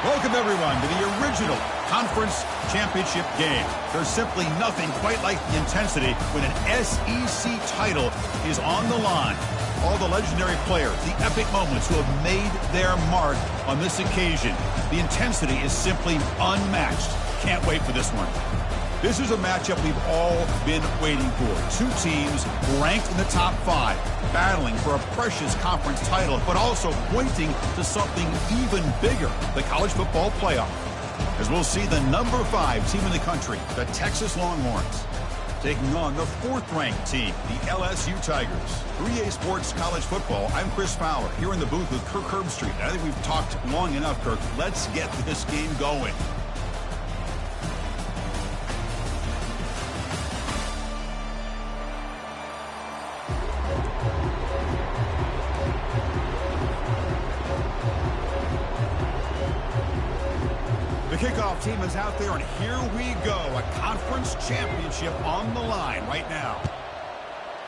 Welcome, everyone, to the original conference championship game. There's simply nothing quite like the intensity when an SEC title is on the line. All the legendary players, the epic moments who have made their mark on this occasion. The intensity is simply unmatched. Can't wait for this one. This is a matchup we've all been waiting for. Two teams ranked in the top 5, battling for a precious conference title, but also pointing to something even bigger, the college football playoff. As we'll see the number 5 team in the country, the Texas Longhorns, taking on the 4th-ranked team, the LSU Tigers. 3A Sports College Football, I'm Chris Fowler, here in the booth with Kirk Herbstreit. I think we've talked long enough, Kirk. Let's get this game going. Kickoff team is out there, and here we go. A conference championship on the line right now.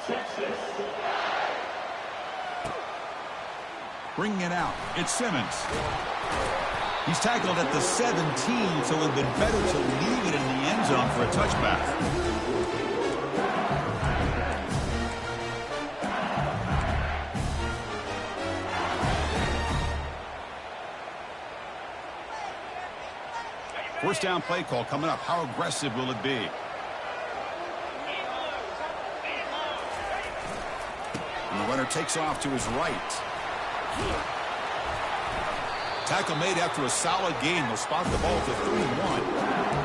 Texas. Bringing it out, it's Simmons. He's tackled at the 17, so it would have been better to leave it in the end zone for a touchback. First down play call coming up. How aggressive will it be? And the runner takes off to his right. Tackle made after a solid gain. They'll spot the ball for 31.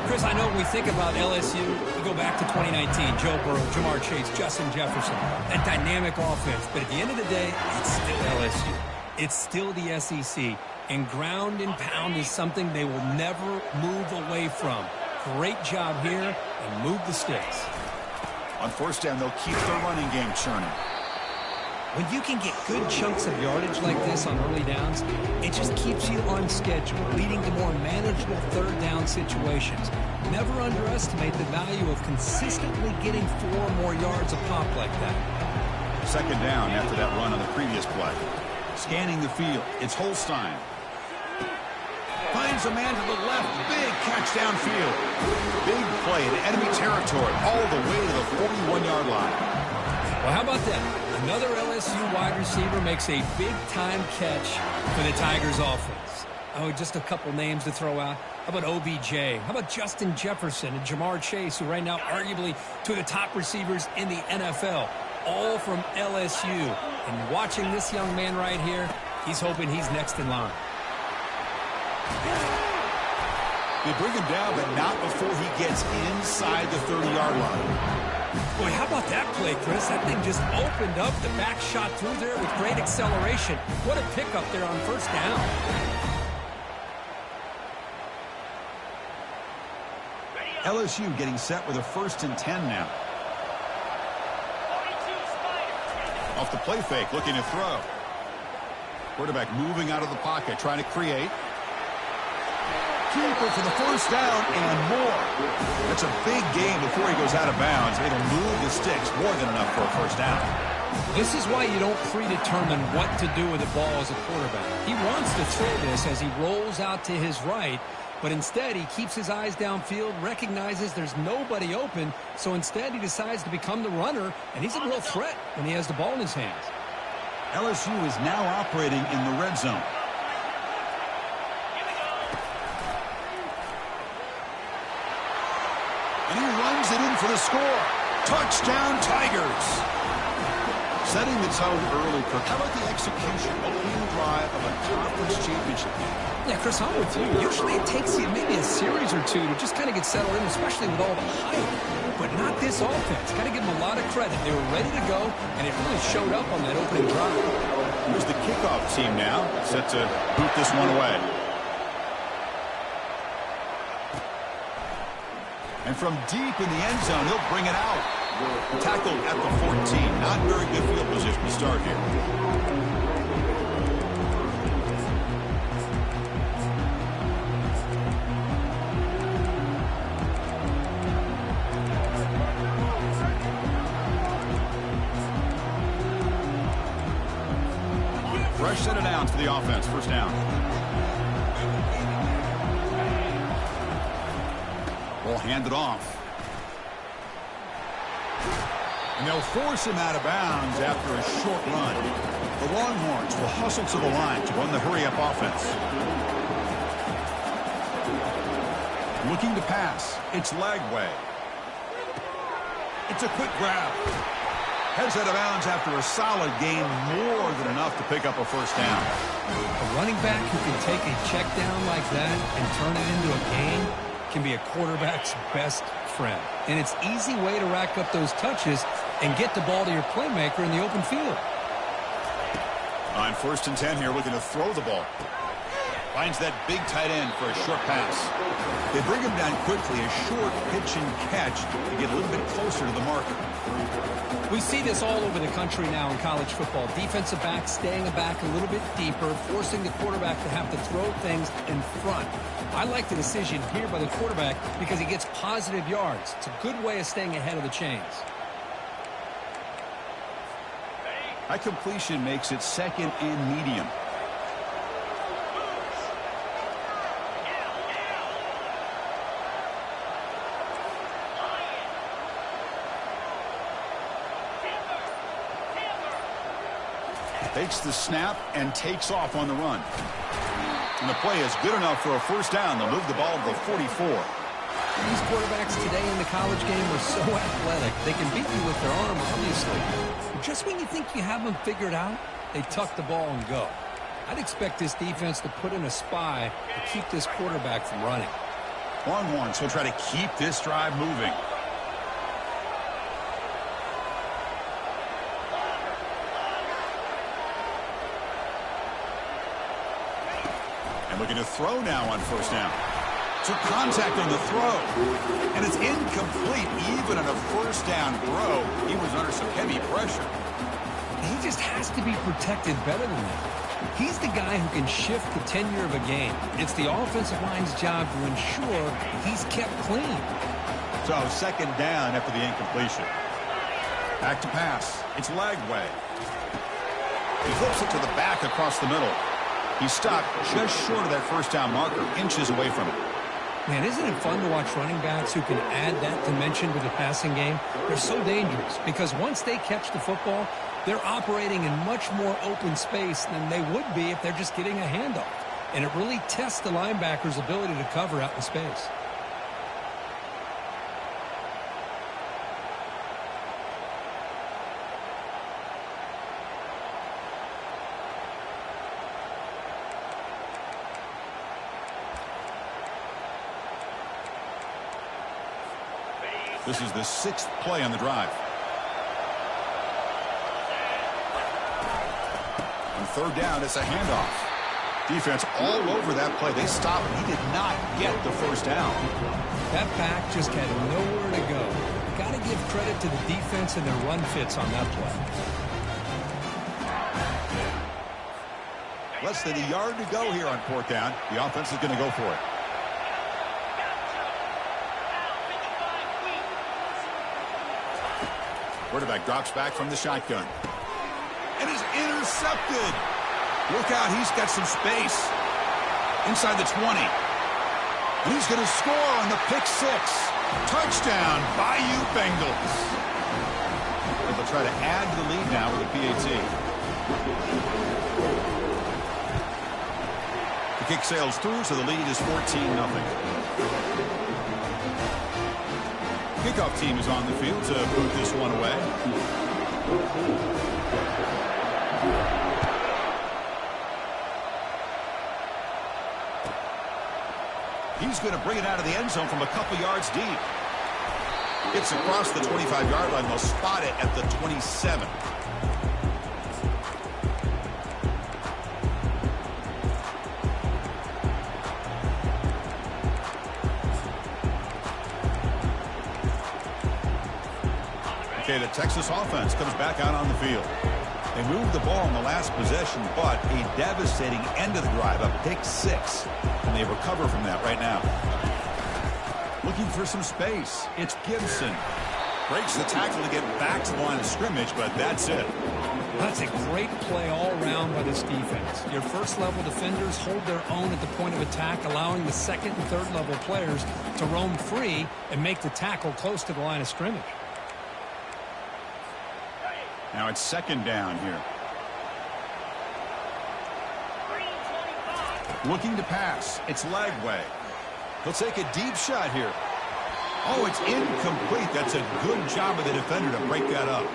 Chris, I know when we think about LSU, we go back to 2019. Joe Burrow, Jamar Chase, Justin Jefferson. That dynamic offense. But at the end of the day, it's still LSU. It's still the SEC. And ground and pound is something they will never move away from. Great job here, and move the sticks. On first down, they'll keep their running game churning. When you can get good chunks of yardage like this on early downs, it just keeps you on schedule, leading to more manageable third down situations. Never underestimate the value of consistently getting 4 or more yards a pop like that. Second down after that run on the previous play. Scanning the field, it's Holstein. Finds a man to the left. Big catch downfield. Big play in enemy territory all the way to the 41-yard line. Well, how about that? Another LSU wide receiver makes a big-time catch for the Tigers offense. Oh, just a couple names to throw out. How about OBJ? How about Justin Jefferson and Jamar Chase, who right now arguably two of the top receivers in the NFL, all from LSU. And watching this young man right here, he's hoping he's next in line. They bring him down, but not before he gets inside the 30-yard line. Boy, how about that play, Chris? That thing just opened up. The back shot through there with great acceleration. What a pickup there on first down. LSU getting set with a 1st and 10 now. Off the play fake, looking to throw. Quarterback moving out of the pocket, trying to create. Keeper for the first down and more. That's a big gain before he goes out of bounds. It'll move the sticks more than enough for a first down. This is why you don't predetermine what to do with the ball as a quarterback. He wants to throw this as he rolls out to his right, but instead he keeps his eyes downfield, recognizes there's nobody open, so instead he decides to become the runner, and he's a real threat when he has the ball in his hands. LSU is now operating in the red zone. And he runs it in for the score. Touchdown, Tigers. Setting the tone early, Kirk. How about the execution, opening drive of a conference championship game? Yeah, Chris, I'm with you. Usually it takes you maybe a series or two to just kind of get settled in, especially with all the hype. But not this offense. Got to give them a lot of credit. They were ready to go, and it really showed up on that opening drive. Here's the kickoff team now, set to boot this one away. And from deep in the end zone, he'll bring it out. Tackled at the 14. Not very good field position to start here. Fresh set of downs for the offense. First down. Ball handed off. And they'll force him out of bounds after a short run. The Longhorns will hustle to the line to run the hurry-up offense. Looking to pass. It's Lagway. It's a quick grab. Heads out of bounds after a solid gain, more than enough to pick up a first down. A running back who can take a check down like that and turn it into a gain can be a quarterback's best friend. And it's an easy way to rack up those touches and get the ball to your playmaker in the open field. On 1st and 10 here, looking to throw the ball. Finds that big tight end for a short pass. They bring him down quickly, a short pitch and catch to get a little bit closer to the marker. We see this all over the country now in college football. Defensive backs staying back a little bit deeper, forcing the quarterback to have to throw things in front. I like the decision here by the quarterback because he gets positive yards. It's a good way of staying ahead of the chains. High completion makes it 2nd and medium. Takes the snap and takes off on the run. And the play is good enough for a first down. They'll move the ball to the 44. These quarterbacks today in the college game are so athletic. They can beat you with their arm, obviously. But just when you think you have them figured out, they tuck the ball and go. I'd expect this defense to put in a spy to keep this quarterback from running. Longhorns will try to keep this drive moving. Looking to throw now on first down. Took contact on the throw. And it's incomplete even on a first down throw. He was under some heavy pressure. He just has to be protected better than that. He's the guy who can shift the tenure of a game. It's the offensive line's job to ensure he's kept clean. So 2nd down after the incompletion. Back to pass. It's Lagway. He flips it to the back across the middle. He stopped just short of that first down marker, inches away from it. Man, isn't it fun to watch running backs who can add that dimension to the passing game? They're so dangerous because once they catch the football, they're operating in much more open space than they would be if they're just getting a handoff. And it really tests the linebacker's ability to cover out in space. This is the 6th play on the drive. On 3rd down, it's a handoff. Defense all over that play. They stopped. He did not get the first down. That back just had nowhere to go. Got to give credit to the defense and their run fits on that play. Less than a yard to go here on 4th down. The offense is going to go for it. Quarterback drops back from the shotgun. And is intercepted. Look out, he's got some space. Inside the 20. And he's going to score on the pick 6. Touchdown, Bayou Bengals. And they'll try to add to the lead now with a PAT. The kick sails through, so the lead is 14-0. Kickoff team is on the field to boot this one away. He's going to bring it out of the end zone from a couple yards deep. It's across the 25-yard line. They'll spot it at the 27. Okay, the Texas offense comes back out on the field. They moved the ball in the last possession, but a devastating end of the drive, a pick 6. And they recover from that right now. Looking for some space. It's Gibson. Breaks the tackle to get back to the line of scrimmage, but that's it. That's a great play all around by this defense. Your first-level defenders hold their own at the point of attack, allowing the second and third-level players to roam free and make the tackle close to the line of scrimmage. Now it's second down here. Looking to pass. It's Lagway. He'll take a deep shot here. Oh, it's incomplete. That's a good job of the defender to break that up.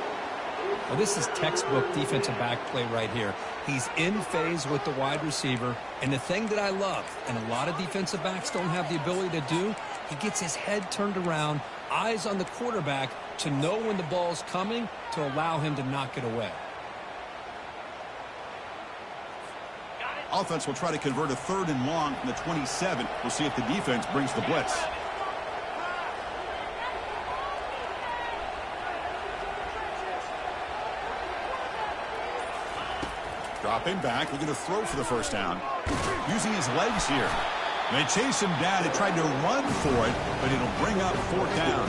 Well, this is textbook defensive back play right here. He's in phase with the wide receiver. And the thing that I love, and a lot of defensive backs don't have the ability to do, he gets his head turned around, eyes on the quarterback to know when the ball's coming to allow him to knock it away. Offense will try to convert a 3rd and long from the 27. We'll see if the defense brings the blitz. Dropping back, looking to throw for the first down. Using his legs here. They chase him down. They tried to run for it, but it'll bring up 4th down.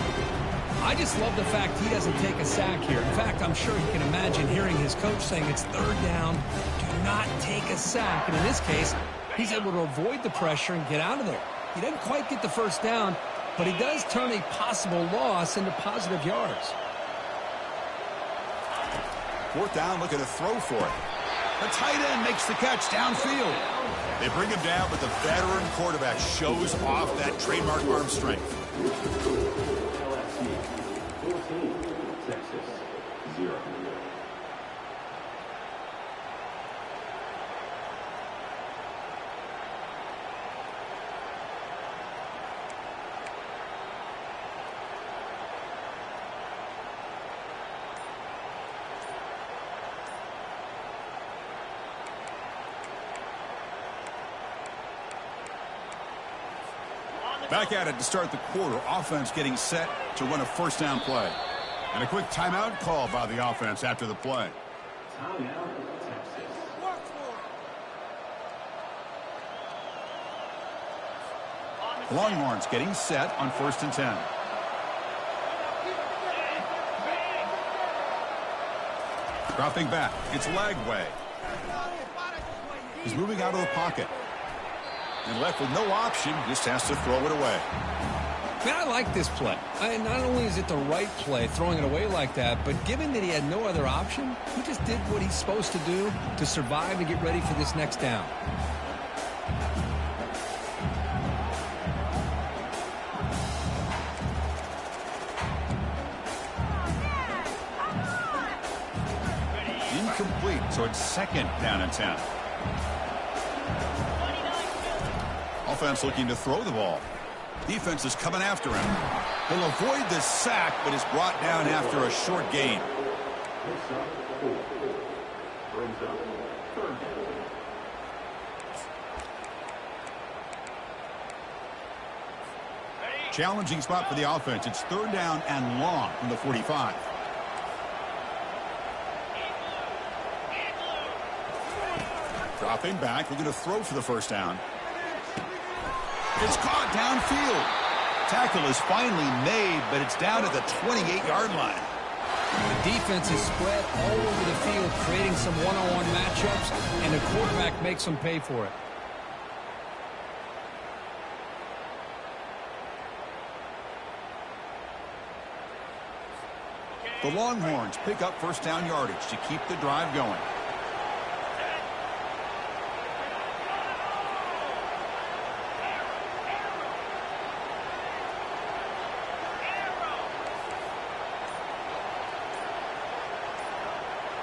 I just love the fact he doesn't take a sack here. In fact, I'm sure he can imagine hearing his coach saying it's 3rd down. Do not take a sack. And in this case, he's able to avoid the pressure and get out of there. He doesn't quite get the first down, but he does turn a possible loss into positive yards. 4th down, looking to throw for it. The tight end makes the catch downfield. They bring him down, but the veteran quarterback shows off that trademark arm strength. Texas 0. Back at it to start the quarter. Offense getting set to run a first down play. And a quick timeout call by the offense after the play. Timeout, Texas. The Longhorns getting set on 1st and 10. Dropping back. It's Lagway. He's moving out of the pocket. And left with no option, just has to throw it away. Man, I like this play. Not only is it the right play, throwing it away like that, but given that he had no other option, he just did what he's supposed to do to survive and get ready for this next down. Incomplete, so it's 2nd down and 10. Offense looking to throw the ball. Defense is coming after him. He'll avoid the sack, but is brought down after a short gain. Challenging spot for the offense. It's 3rd down and long from the 45. Dropping back, looking to throw for the first down. It's caught downfield. Tackle is finally made, but it's down at the 28-yard line. The defense is spread all over the field, creating some one-on-one matchups, and the quarterback makes them pay for it. The Longhorns pick up first down yardage to keep the drive going.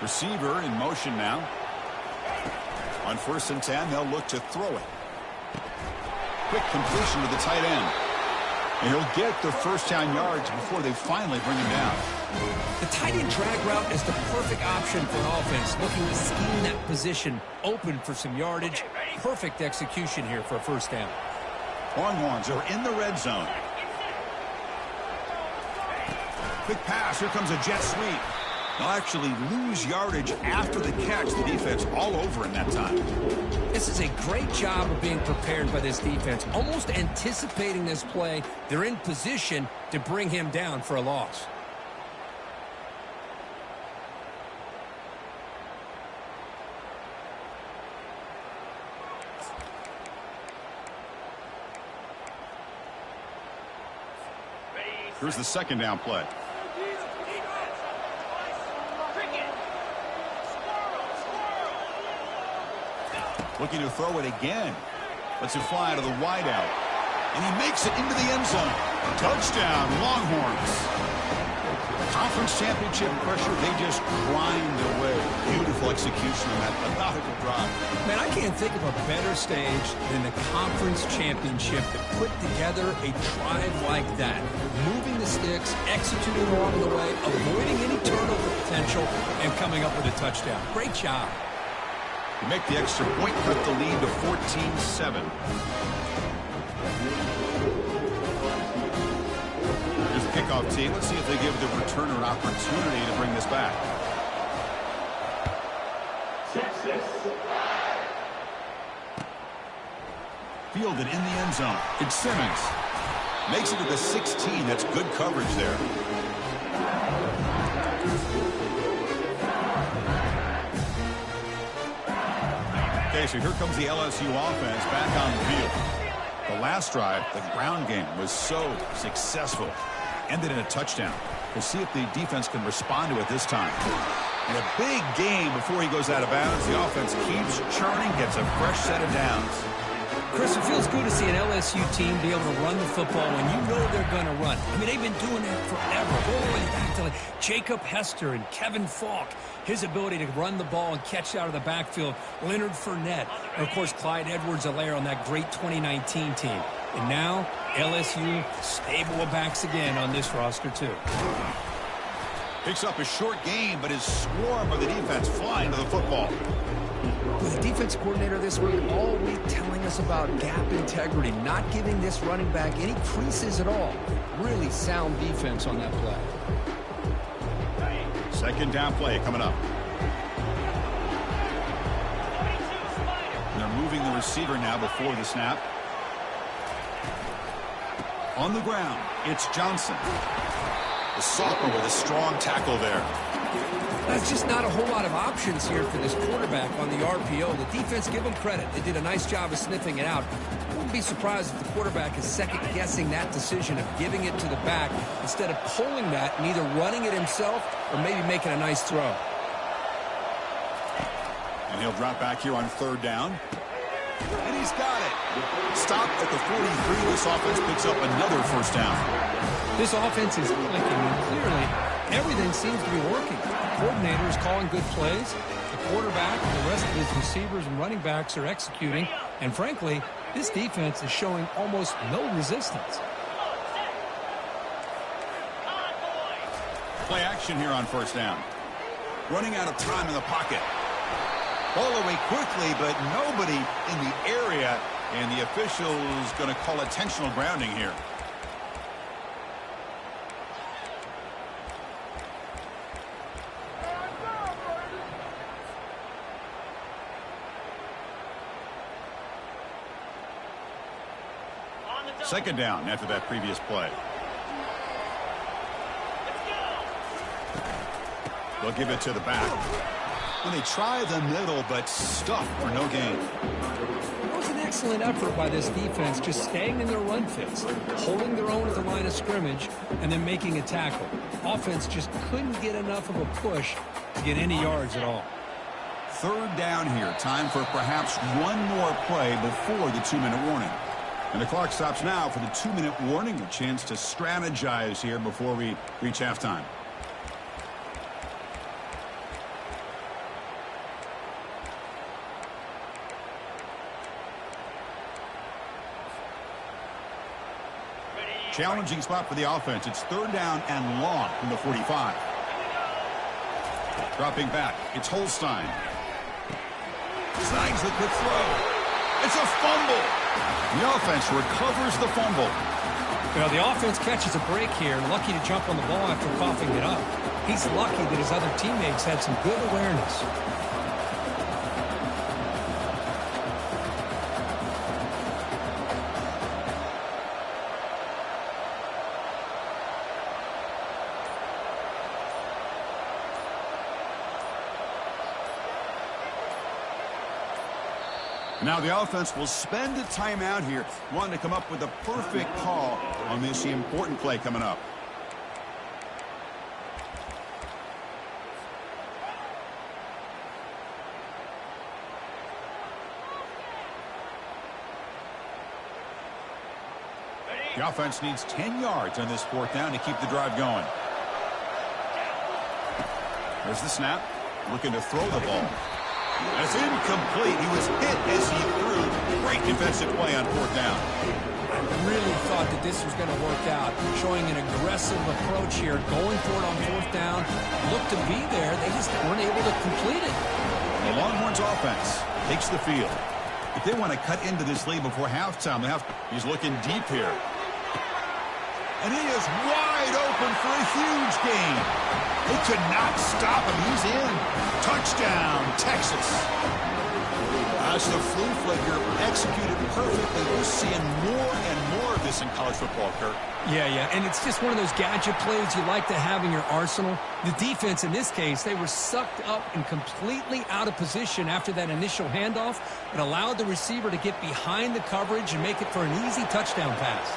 Receiver in motion now. On 1st and 10, they'll look to throw it. Quick completion to the tight end. And he'll get the first down yards before they finally bring him down. The tight end drag route is the perfect option for an offense looking to scheme that position open for some yardage. Perfect execution here for a first down. Longhorns are in the red zone. Quick pass. Here comes a jet sweep. They'll actually lose yardage after the catch. The defense all over in that time. This is a great job of being prepared by this defense. Almost anticipating this play, they're in position to bring him down for a loss. Here's the second down play. Looking to throw it again. Lets it fly to the wideout. And he makes it into the end zone. Touchdown, Longhorns. Conference championship pressure, they just grind away. Beautiful execution on that methodical drive. Man, I can't think of a better stage than the conference championship to put together a drive like that. Moving the sticks, executing along the way, avoiding any turnover potential, and coming up with a touchdown. Great job. To make the extra point, cut the lead to 14-7. Here's the kickoff team. Let's see if they give the returner an opportunity to bring this back. Fielded in the end zone. It's Simmons. Makes it to the 16. That's good coverage there. Okay, so here comes the LSU offense back on the field. The last drive, the ground game, was so successful. Ended in a touchdown. We'll see if the defense can respond to it this time. And a big game before he goes out of bounds. The offense keeps churning, gets a fresh set of downs. Chris, it feels good to see an LSU team be able to run the football when you know they're going to run. I mean, they've been doing that forever. All the way back to like Jacob Hester and Kevin Falk. His ability to run the ball and catch out of the backfield. Leonard Fournette. And, of course, Clyde Edwards-Helaire on that great 2019 team. And now, LSU stable of backs again on this roster, too. Picks up a short game, but his swarm of the defense flying to the football. With the defense coordinator this week all week telling us about gap integrity, not giving this running back any creases at all. Really sound defense on that play. Second down play coming up. And they're moving the receiver now before the snap. On the ground, it's Johnson. The sophomore with a strong tackle there. There's just not a whole lot of options here for this quarterback on the RPO. The defense, give them credit. They did a nice job of sniffing it out. I wouldn't be surprised if the quarterback is second-guessing that decision of giving it to the back instead of pulling that and either running it himself or maybe making a nice throw. And he'll drop back here on third down. And he's got it. Stopped at the 43. This offense picks up another first down. This offense is clicking, and clearly everything seems to be working. The coordinator is calling good plays. The quarterback and the rest of his receivers and running backs are executing. And frankly, this defense is showing almost no resistance. Play action here on first down. Running out of time in the pocket. Ball away quickly, but nobody in the area. And the official is going to call intentional grounding here. Second down after that previous play. They'll give it to the back. And they try the middle, but stuffed for no gain. It was an excellent effort by this defense, just staying in their run fits, holding their own at the line of scrimmage, and then making a tackle. Offense just couldn't get enough of a push to get any yards at all. Third down here. Time for perhaps one more play before the 2-minute warning. And the clock stops now for the 2-minute warning. A chance to strategize here before we reach halftime. Challenging spot for the offense. It's third down and long from the 45. Dropping back. It's Holstein. Snags the quick throw. It's a fumble. The offense recovers the fumble. Well, the offense catches a break here, lucky to jump on the ball after coughing it up. He's lucky that his other teammates had some good awareness. Now the offense will spend a timeout here, wanting to come up with a perfect call on this important play coming up. The offense needs 10 yards on this 4th down to keep the drive going. There's the snap. Looking to throw the ball. That's incomplete. He was hit as he threw. Great defensive play on 4th down. I really thought that this was going to work out, showing an aggressive approach here, going for it on 4th down. Looked to be there. They just weren't able to complete it. The Longhorns offense takes the field. If they want to cut into this lead before halftime, he's looking deep here. And he is wide open for a huge gain. They could not stop him. He's in. Touchdown, Texas. As the flea flicker executed perfectly, we're seeing more and more of this in college football, Kurt. Yeah, and it's just one of those gadget plays you like to have in your arsenal. The defense, in this case, they were sucked up and completely out of position after that initial handoff. It allowed the receiver to get behind the coverage and make it for an easy touchdown pass.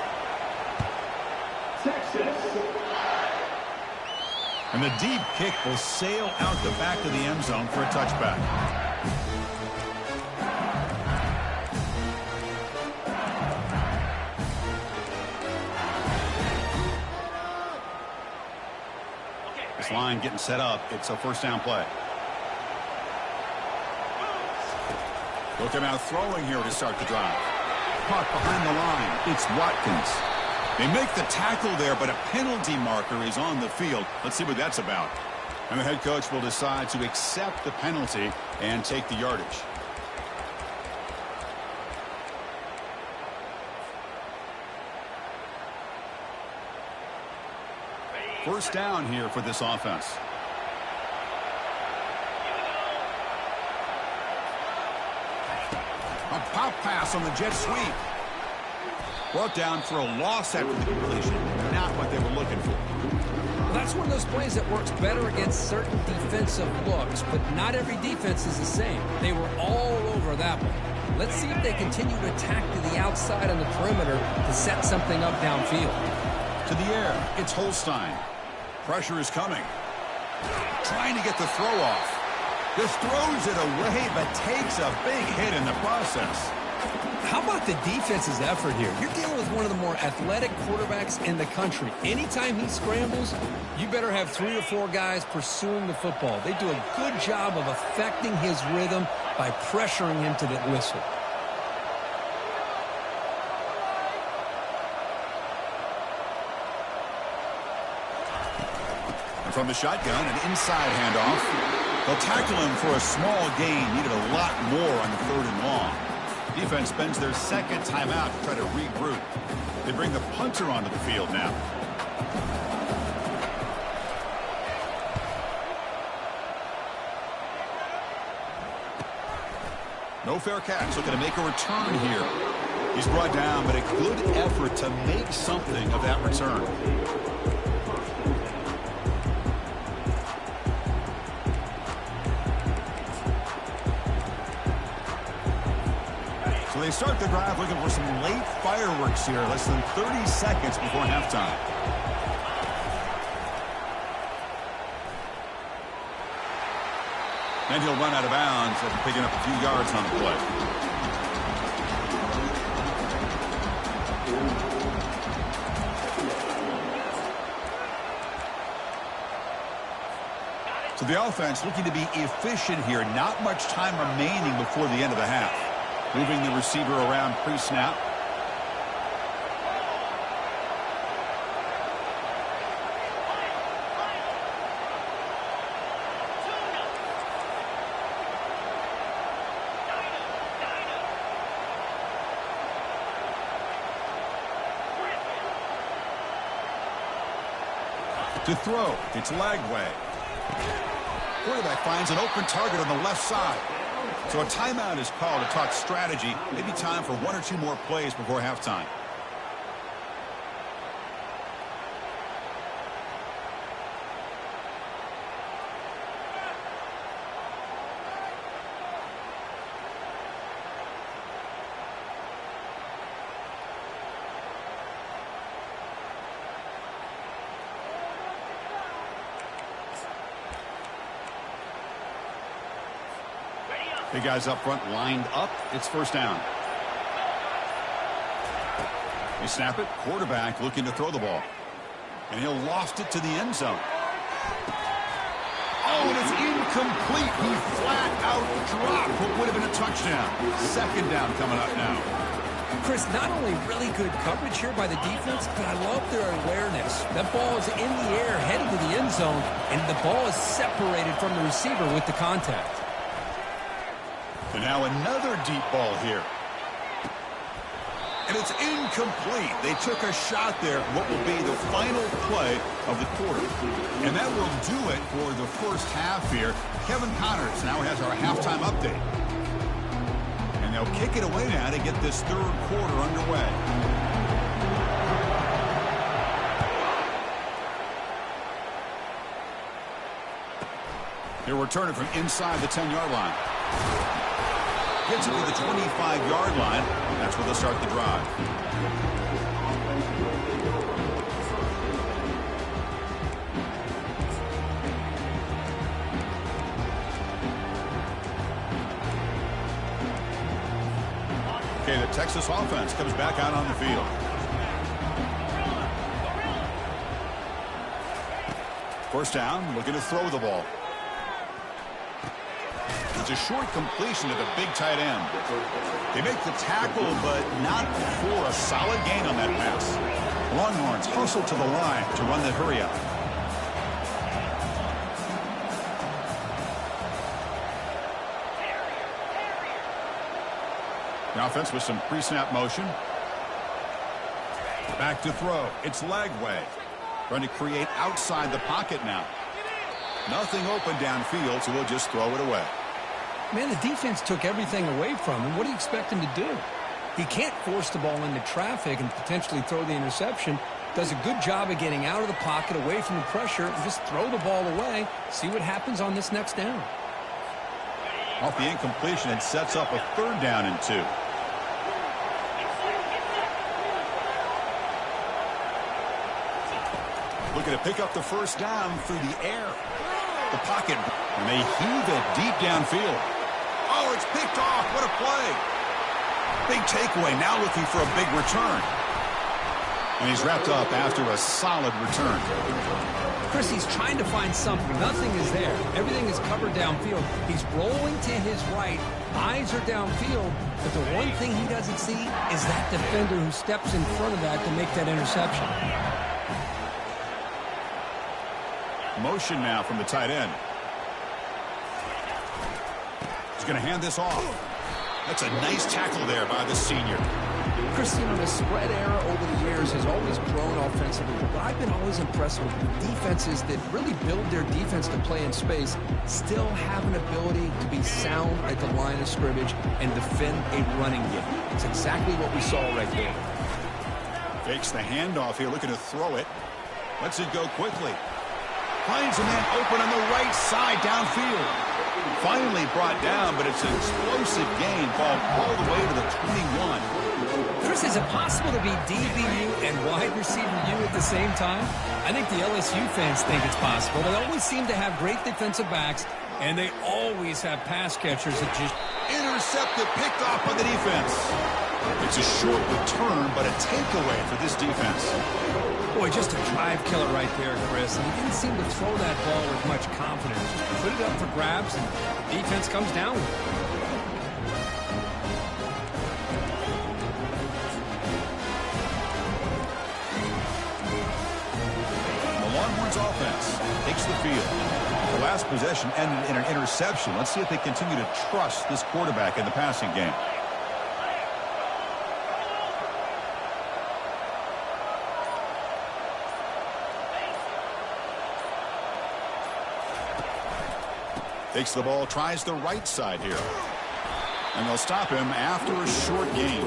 Texas. And the deep kick will sail out the back of the end zone for a touchback. This line getting set up. It's a 1st down play. Looking out throwing here to start the drive. Caught behind the line. It's Watkins. They make the tackle there, but a penalty marker is on the field. Let's see what that's about. And the head coach will decide to accept the penalty and take the yardage. First down here for this offense. A pop pass on the jet sweep. Brought down for a loss after the completion. Not what they were looking for. Well, that's one of those plays that works better against certain defensive looks, but not every defense is the same. They were all over that one. Let's see if they continue to attack to the outside on the perimeter to set something up downfield. To the air, it's Holstein. Pressure is coming. Trying to get the throw off. Just throws it away, but takes a big hit in the process. How about the defense's effort here? You're dealing with one of the more athletic quarterbacks in the country. Anytime he scrambles, you better have 3 or 4 guys pursuing the football. They do a good job of affecting his rhythm by pressuring him to the whistle. And from the shotgun, an inside handoff. They'll tackle him for a small gain. Needed a lot more on the 3rd and long. Defense spends their 2nd timeout to try to regroup. They bring the punter onto the field now. No fair catch. Looking to make a return here. He's brought down, but a good effort to make something of that return. So they start the drive looking for some late fireworks here. Less than 30 seconds before halftime. Then he'll run out of bounds after picking up a few yards on the play. So the offense looking to be efficient here. Not much time remaining before the end of the half. Moving the receiver around pre-snap. To throw, it's Lagway. Quarterback finds an open target on the left side. So a timeout is called to talk strategy. Maybe time for 1 or 2 more plays before halftime. The guys up front lined up. It's first down. They snap it. Quarterback looking to throw the ball. And he'll loft it to the end zone. Oh, and it's incomplete. He flat out dropped what would have been a touchdown. Second down coming up now. Chris, not only really good coverage here by the defense, but I love their awareness. That ball is in the air, headed to the end zone, and the ball is separated from the receiver with the contact. And now another deep ball here. And it's incomplete. They took a shot there, what will be the final play of the quarter. And that will do it for the first half here. Kevin Connors now has our halftime update. And they'll kick it away now to get this third quarter underway. He'll return it from inside the 10-yard line. Gets it to the 25-yard line. That's where they'll start the drive. Okay, the Texas offense comes back out on the field. First down, looking to throw the ball. It's a short completion to the big tight end. They make the tackle, but not for a solid gain on that pass. Longhorns hustle to the line to run the hurry up. The offense with some pre-snap motion. Back to throw. It's leg way. Trying to create outside the pocket now. Nothing open downfield, so we'll just throw it away. Man, the defense took everything away from him. What do you expect him to do? He can't force the ball into traffic and potentially throw the interception. Does a good job of getting out of the pocket, away from the pressure, and just throw the ball away. See what happens on this next down. Off the incompletion, it sets up a third down and 2. Looking to pick up the first down through the air. The pocket, and they heave it deep downfield. Oh, it's picked off. What a play. Big takeaway. Now looking for a big return. And he's wrapped up after a solid return. Chris, he's trying to find something. Nothing is there. Everything is covered downfield. He's rolling to his right. Eyes are downfield. But the one thing he doesn't see is that defender who steps in front of that to make that interception. Motion now from the tight end. He's going to hand this off. That's a nice tackle there by the senior. Chris, you know, the spread era over the years has always grown offensively, but I've been always impressed with defenses that really build their defense to play in space, still have an ability to be sound at the line of scrimmage and defend a running game. It's exactly what we saw right there. Fakes the handoff here, looking to throw it. Lets it go quickly. Finds a man open on the right side downfield. Finally brought down, but it's an explosive gain. Ball all the way to the 21. Chris, is it possible to be DBU and wide receiver U at the same time? I think the LSU fans think it's possible. They always seem to have great defensive backs, and they always have pass catchers that just... Intercepted, picked off by the defense. It's a short return, but a takeaway for this defense. Boy, just a drive killer right there, Chris. And he didn't seem to throw that ball with much confidence. Just put it up for grabs, and the defense comes down with it. The Longhorns offense takes the field. The last possession ended in an interception. Let's see if they continue to trust this quarterback in the passing game. Takes the ball, tries the right side here. And they'll stop him after a short gain.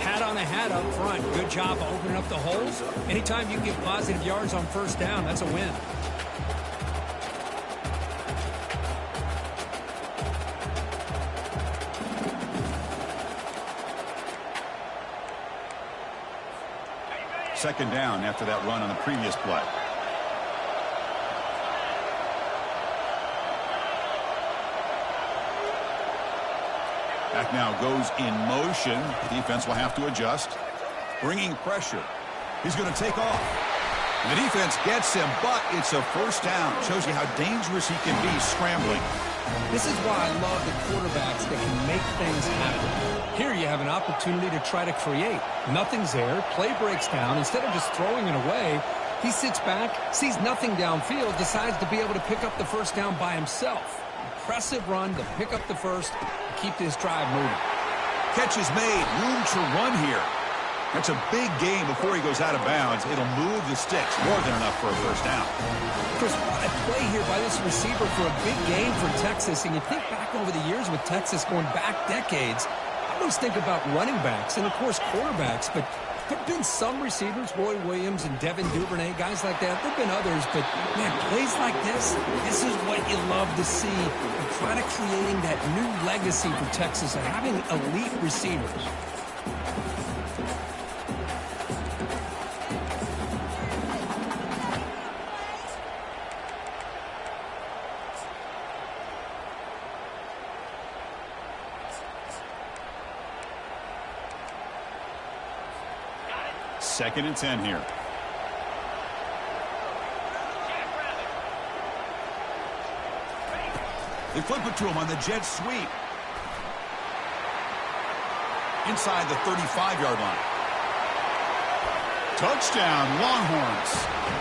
Hat on a hat up front. Good job of opening up the holes. Anytime you can get positive yards on first down, that's a win. Second down after that run on the previous play. Back now goes in motion. Defense will have to adjust. bringing pressure. He's going to take off. And the defense gets him, but it's a first down. Shows you how dangerous he can be scrambling. This is why I love the quarterbacks that can make things happen. Here you have an opportunity to try to create. Nothing's there. Play breaks down. Instead of just throwing it away, he sits back, sees nothing downfield, decides to be able to pick up the first down by himself. Impressive run to pick up the first and keep this drive moving. Catch is made. Room to run here. That's a big gain before he goes out of bounds. It'll move the sticks. More than enough for a first down. Chris, what a play here by this receiver for a big gain for Texas. And you think back over the years with Texas going back decades, I always think about running backs and, of course, quarterbacks. But there have been some receivers, Roy Williams and Devin Duvernay, guys like that. There have been others. But, man, plays like this is what you love to see. And try to creating that new legacy for Texas of having elite receivers. Second and 10 here. They flip it to him on the jet sweep. Inside the 35-yard line. Touchdown, Longhorns.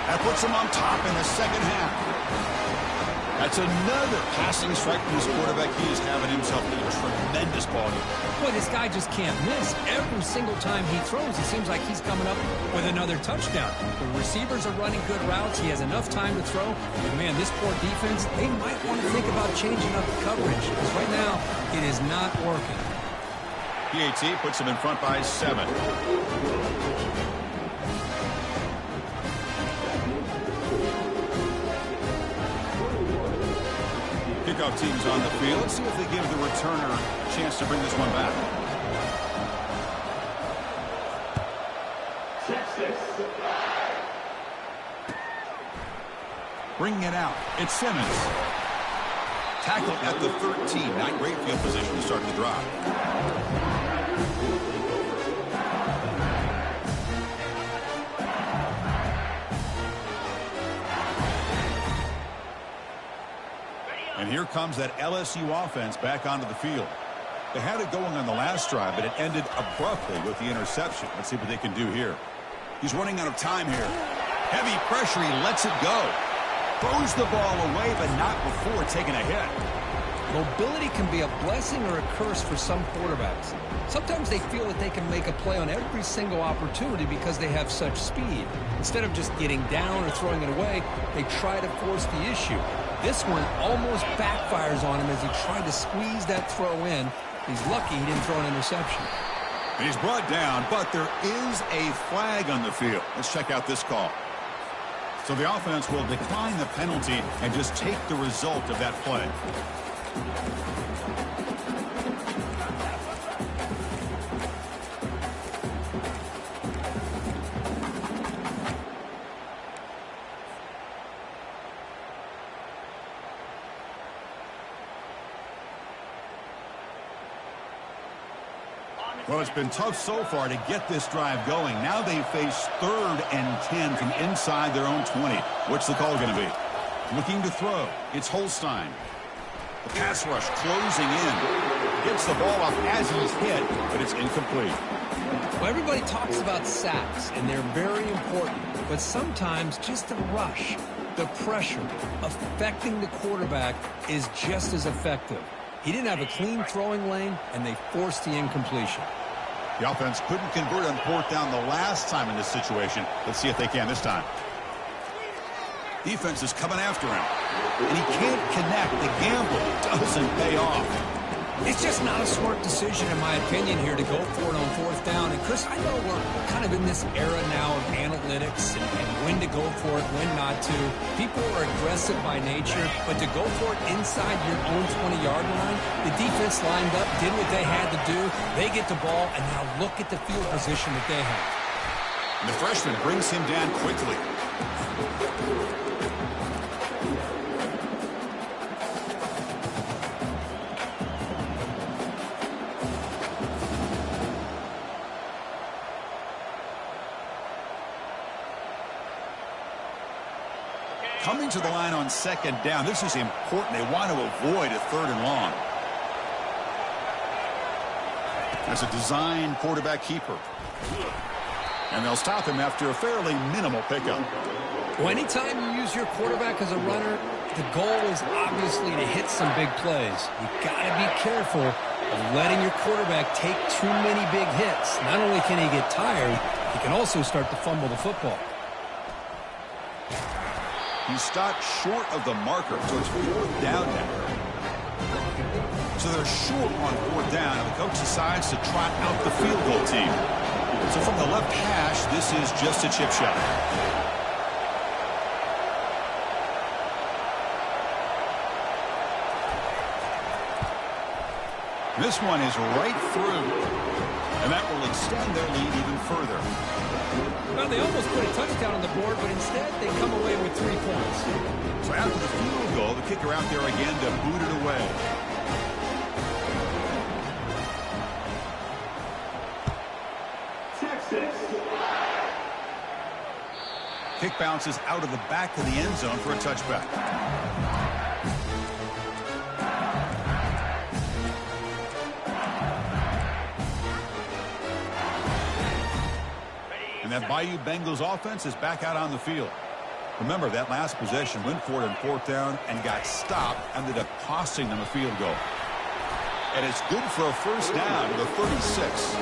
That puts them on top in the second half. That's another passing strike from this quarterback. He is having himself a tremendous ball game. Boy, this guy just can't miss. Every single time he throws, it seems like he's coming up with another touchdown. The receivers are running good routes. He has enough time to throw. But, man, this poor defense, they might want to think about changing up the coverage. Because right now, it is not working. PAT puts him in front by 7. Kickoff team's on the field. Let's see if they give the returner a chance to bring this one back. Bringing it out. It's Simmons. Tackled at the 13. Not great field position to start the drive. And here comes that LSU offense back onto the field. They had it going on the last drive, but it ended abruptly with the interception. Let's see what they can do here. He's running out of time here. Heavy pressure. He lets it go. Throws the ball away, but not before taking a hit. Mobility can be a blessing or a curse for some quarterbacks. Sometimes they feel that they can make a play on every single opportunity because they have such speed. Instead of just getting down or throwing it away, they try to force the issue. This one almost backfires on him as he tried to squeeze that throw in. He's lucky he didn't throw an interception. He's brought down, but there is a flag on the field. Let's check out this call. So the offense will decline the penalty and just take the result of that play. Well, it's been tough so far to get this drive going. Now they face 3rd and 10 from inside their own 20. What's the call going to be? Looking to throw. It's Holstein. The pass rush closing in. Gets the ball off as he's hit, but it's incomplete. Well, everybody talks about sacks, and they're very important. But sometimes just the rush, the pressure, affecting the quarterback is just as effective. He didn't have a clean throwing lane, and they forced the incompletion. The offense couldn't convert on 4th down the last time in this situation. Let's see if they can this time. Defense is coming after him, and he can't connect. The gamble doesn't pay off. It's just not a smart decision, in my opinion, here to go for it on 4th down. And, Chris, I know we're kind of in this era now of analytics and when to go for it, when not to. People are aggressive by nature, but to go for it inside your own 20-yard line, the defense lined up, did what they had to do. They get the ball, and now look at the field position that they have. And the freshman brings him down quickly. coming to the line on second down. This is important. They want to avoid a 3rd and long. As a design quarterback keeper. And they'll stop him after a fairly minimal pickup. Well, anytime you use your quarterback as a runner, the goal is obviously to hit some big plays. You've got to be careful of letting your quarterback take too many big hits. Not only can he get tired, he can also start to fumble the football. He stopped short of the marker, so it's 4th down now. So they're short on 4th down, and the coach decides to trot out the field goal team. So from the left hash, this is just a chip shot. This one is right through, and that will extend their lead even further. Well, they almost put a touchdown on the board, but instead they come away with 3 points. So after the field goal, the kicker out there again to boot it away. Kick bounces out of the back of the end zone for a touchback. And that Bayou Bengals offense is back out on the field. Remember, that last possession went for it on 4th down and got stopped, ended up costing them a field goal. And it's good for a 1st down to the 36.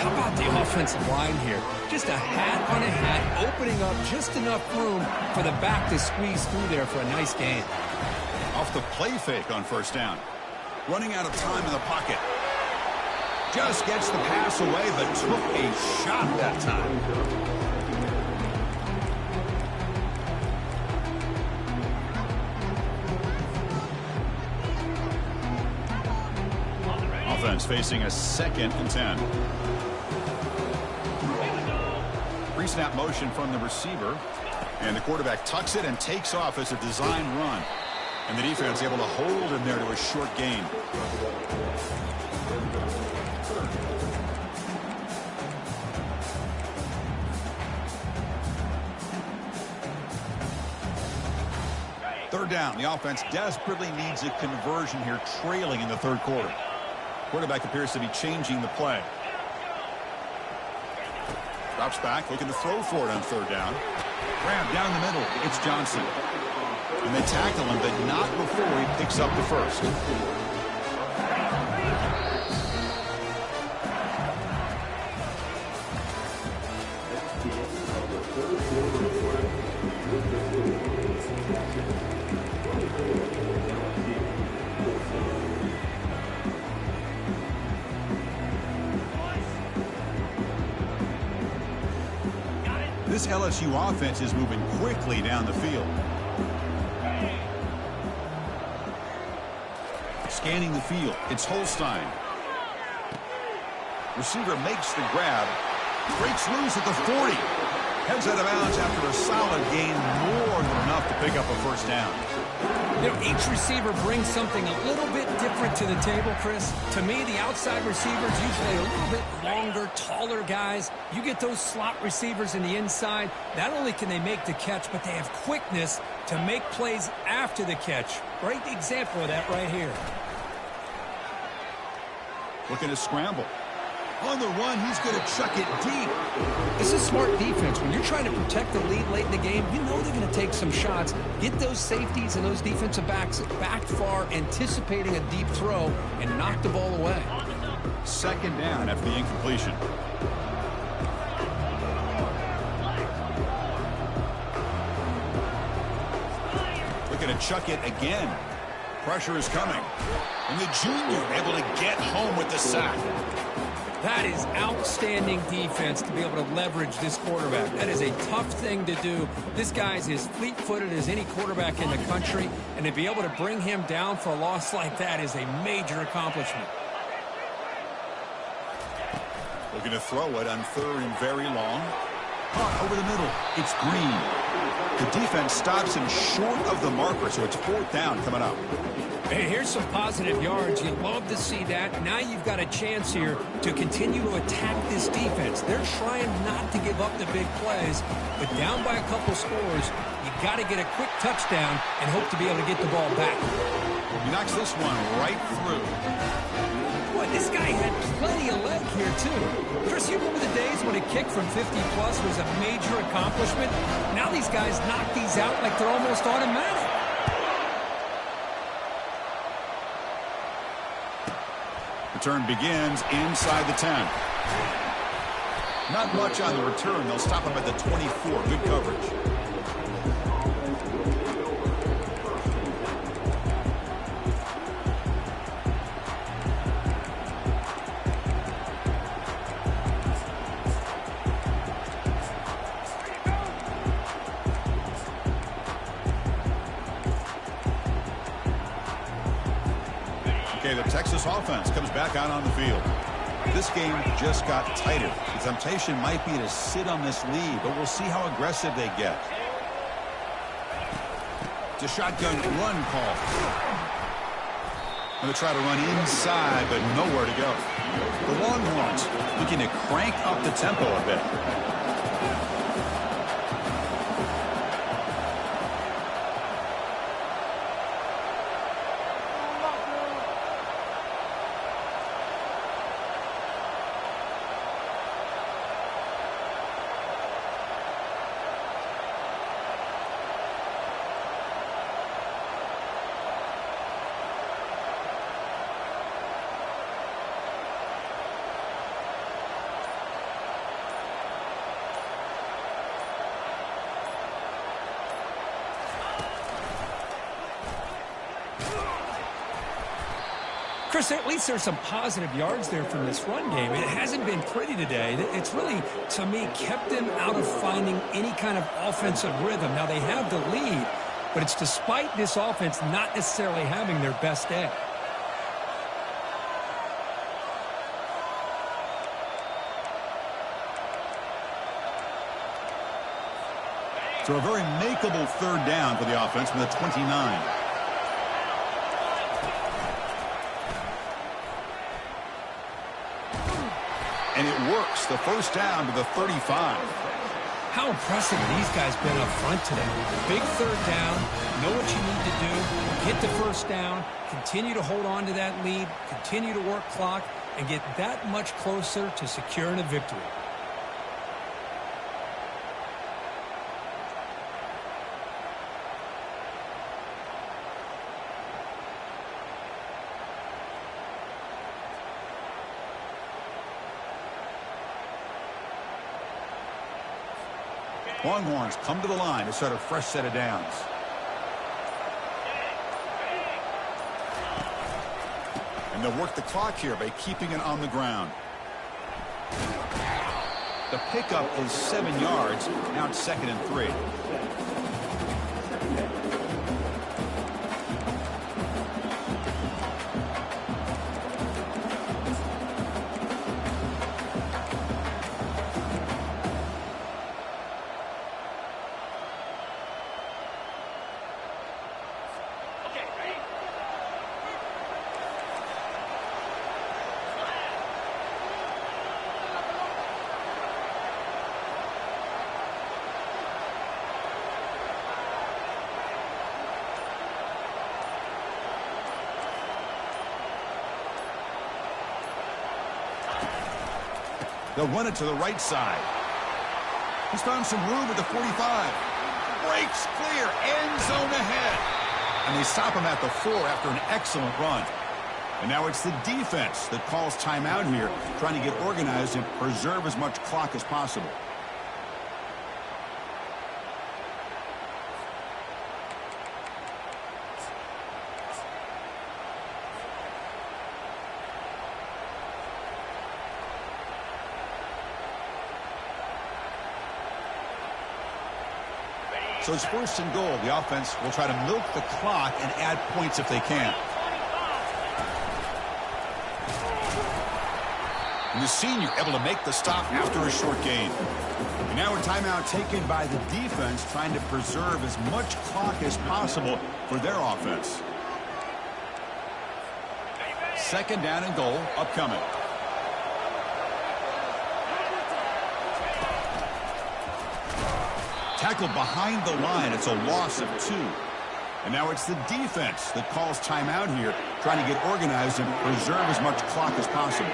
How about the offensive line here? Just a hat on a hat, opening up just enough room for the back to squeeze through there for a nice gain. Off the play fake on 1st down. Running out of time in the pocket. Just gets the pass away, but took a shot that time. Offense facing a 2nd and 10. Pre-snap motion from the receiver, and the quarterback tucks it and takes off as a design run. And the defense able to hold him there to a short gain. Third down. The offense desperately needs a conversion here, trailing in the 3rd quarter. Quarterback appears to be changing the play. Drops back, looking to throw for it on 3rd down. Grab down the middle. It's Johnson. And they tackle him, but not before he picks up the 1st. This LSU offense is moving quickly down the field. Scanning the field, it's Holstein. Receiver makes the grab, breaks loose at the 40. Heads out of bounds after a solid gain, more than enough to pick up a 1st down. You know, each receiver brings something a little bit different to the table, Chris. To me, the outside receivers, usually a little bit longer, taller guys. You get those slot receivers in the inside, not only can they make the catch, but they have quickness to make plays after the catch. Great example of that right here. Looking to scramble. On the run, he's going to chuck it deep. This is smart defense. When you're trying to protect the lead late in the game, you know they're going to take some shots. Get those safeties and those defensive backs back far, anticipating a deep throw, and knock the ball away. 2nd down after the incompletion. Looking to chuck it again. Pressure is coming. And the junior able to get home with the sack. That is outstanding defense to be able to leverage this quarterback. That is a tough thing to do. This guy's as fleet-footed as any quarterback in the country, and to be able to bring him down for a loss like that is a major accomplishment. Looking to throw it on 3rd and very long. Caught over the middle. It's Green. The defense stops him short of the marker, so it's 4th down coming up. Hey, here's some positive yards. You'd love to see that. Now you've got a chance here to continue to attack this defense. They're trying not to give up the big plays, but down by a couple scores, you got to get a quick touchdown and hope to be able to get the ball back. He knocks this one right through. Boy, this guy had plenty of leg here, too. Chris, you remember the days when a kick from 50-plus was a major accomplishment? Now these guys knock these out like they're almost automatic. Return begins inside the 10. Not much on the return. They'll stop him at the 24. Good coverage. Okay, the Texas offense comes back out on the field. This game just got tighter. The temptation might be to sit on this lead, but we'll see how aggressive they get. It's a shotgun run call. Going to try to run inside, but nowhere to go. The Longhorns looking to crank up the tempo a bit. Chris, at least there's some positive yards there from this run game. It hasn't been pretty today. It's really, to me, kept them out of finding any kind of offensive rhythm. Now, they have the lead, but it's despite this offense not necessarily having their best day. So a very makeable 3rd down for the offense from the 29. And it works. The 1st down to the 35. How impressive have these guys been up front today. Big 3rd down. Know what you need to do. Get the 1st down. Continue to hold on to that lead. Continue to work clock. And get that much closer to securing a victory. Longhorns come to the line to start a fresh set of downs. And they'll work the clock here by keeping it on the ground. The pickup is 7 yards. Now it's 2nd and 3. They'll run it to the right side. He's found some room at the 45. Breaks clear. End zone ahead. And they stop him at the 4 after an excellent run. And now it's the defense that calls timeout here, trying to get organized and preserve as much clock as possible. So it's 1st and goal. The offense will try to milk the clock and add points if they can. And the senior able to make the stop after a short gain. And now a timeout taken by the defense, trying to preserve as much clock as possible for their offense. Second down and goal upcoming. Tackled behind the line. It's a loss of 2. And now it's the defense that calls timeout here, trying to get organized and preserve as much clock as possible.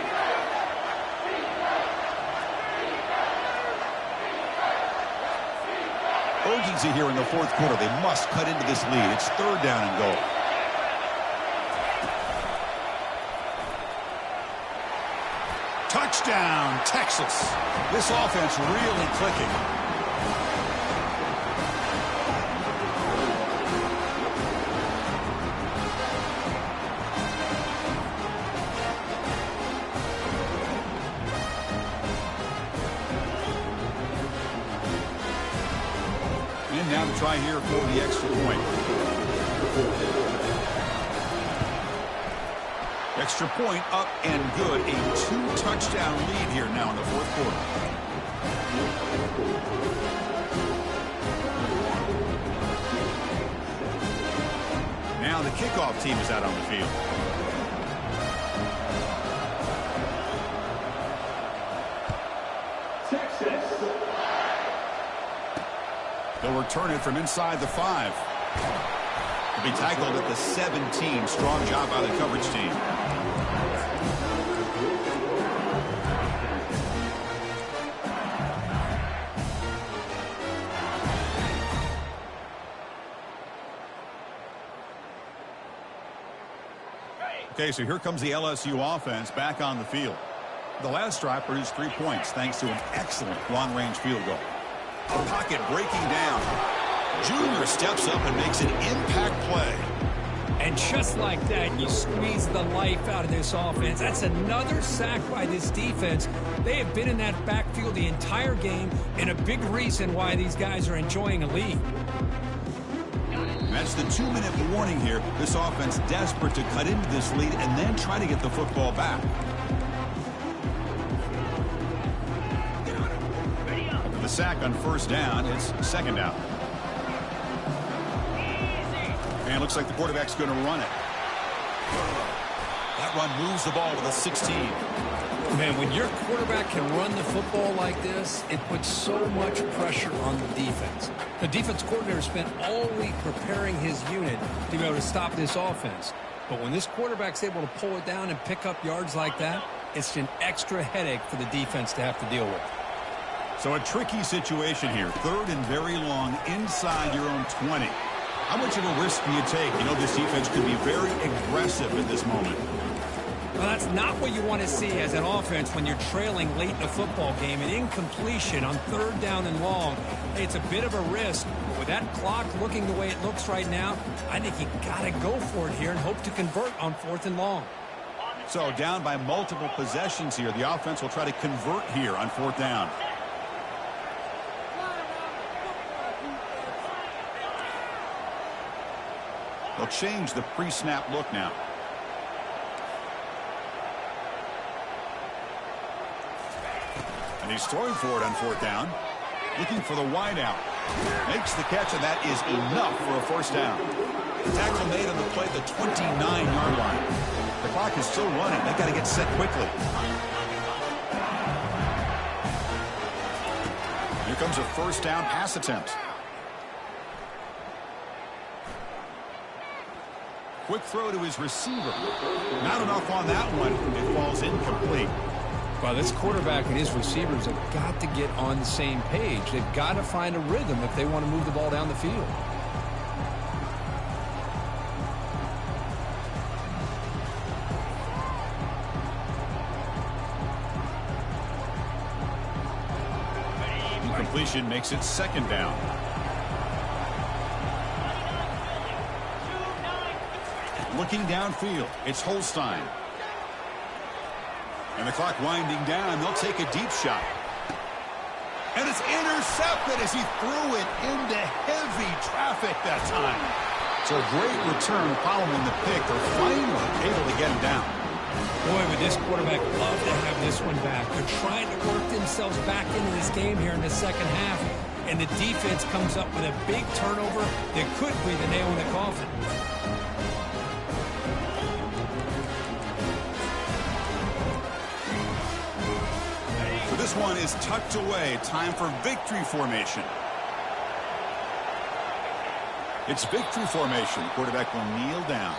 Urgency here in the fourth quarter. They must cut into this lead. It's third down and goal. Touchdown, Texas. This offense really clicking. And now to try here for the extra point. Extra point up and good. A 2-touchdown lead here now in the fourth quarter. Now the kickoff team is out on the field. Texas. They'll return it from inside the 5. He'll be tackled at the 17. Strong job by the coverage team. Okay, so here comes the LSU offense back on the field. The last drive produced 3 points thanks to an excellent long-range field goal. A pocket breaking down. Junior steps up and makes an impact play. And just like that, you squeeze the life out of this offense. That's another sack by this defense. They have been in that backfield the entire game, and a big reason why these guys are enjoying a lead. That's the 2-minute warning here. This offense desperate to cut into this lead and then try to get the football back. After the sack on first down, it's second down. And it looks like the quarterback's going to run it. That run moves the ball with a 16. Man, when your quarterback can run the football like this, it puts so much pressure on the defense. The defense coordinator spent all week preparing his unit to be able to stop this offense. But when this quarterback's able to pull it down and pick up yards like that, it's an extra headache for the defense to have to deal with. So a tricky situation here. Third and very long inside your own 20. How much of a risk do you take? You know, this defense could be very aggressive at this moment. Well, that's not what you want to see as an offense when you're trailing late in a football game. An incompletion on third down and long. Hey, it's a bit of a risk. But with that clock looking the way it looks right now, I think you got to go for it here and hope to convert on fourth and long. So down by multiple possessions here. The offense will try to convert here on fourth down. They'll change the pre-snap look now. And he's throwing for it on fourth down. Looking for the wide out. Makes the catch, and that is enough for a first down. Tackle made on the play at the 29-yard line. The clock is still running. They got to get set quickly. Here comes a first down pass attempt. Quick throw to his receiver. Not enough on that one. It falls incomplete. Well, this quarterback and his receivers have got to get on the same page. They've got to find a rhythm if they want to move the ball down the field. Incompletion makes it second down. Looking downfield, it's Holstein. And the clock winding down, they'll take a deep shot. And it's intercepted as he threw it into heavy traffic that time. So a great return following the pick. They're finally able to get him down. Boy, would this quarterback love to have this one back. They're trying to work themselves back into this game here in the second half, and the defense comes up with a big turnover that could be the nail in the coffin. So this one is tucked away. Time for victory formation. It's victory formation. Quarterback will kneel down.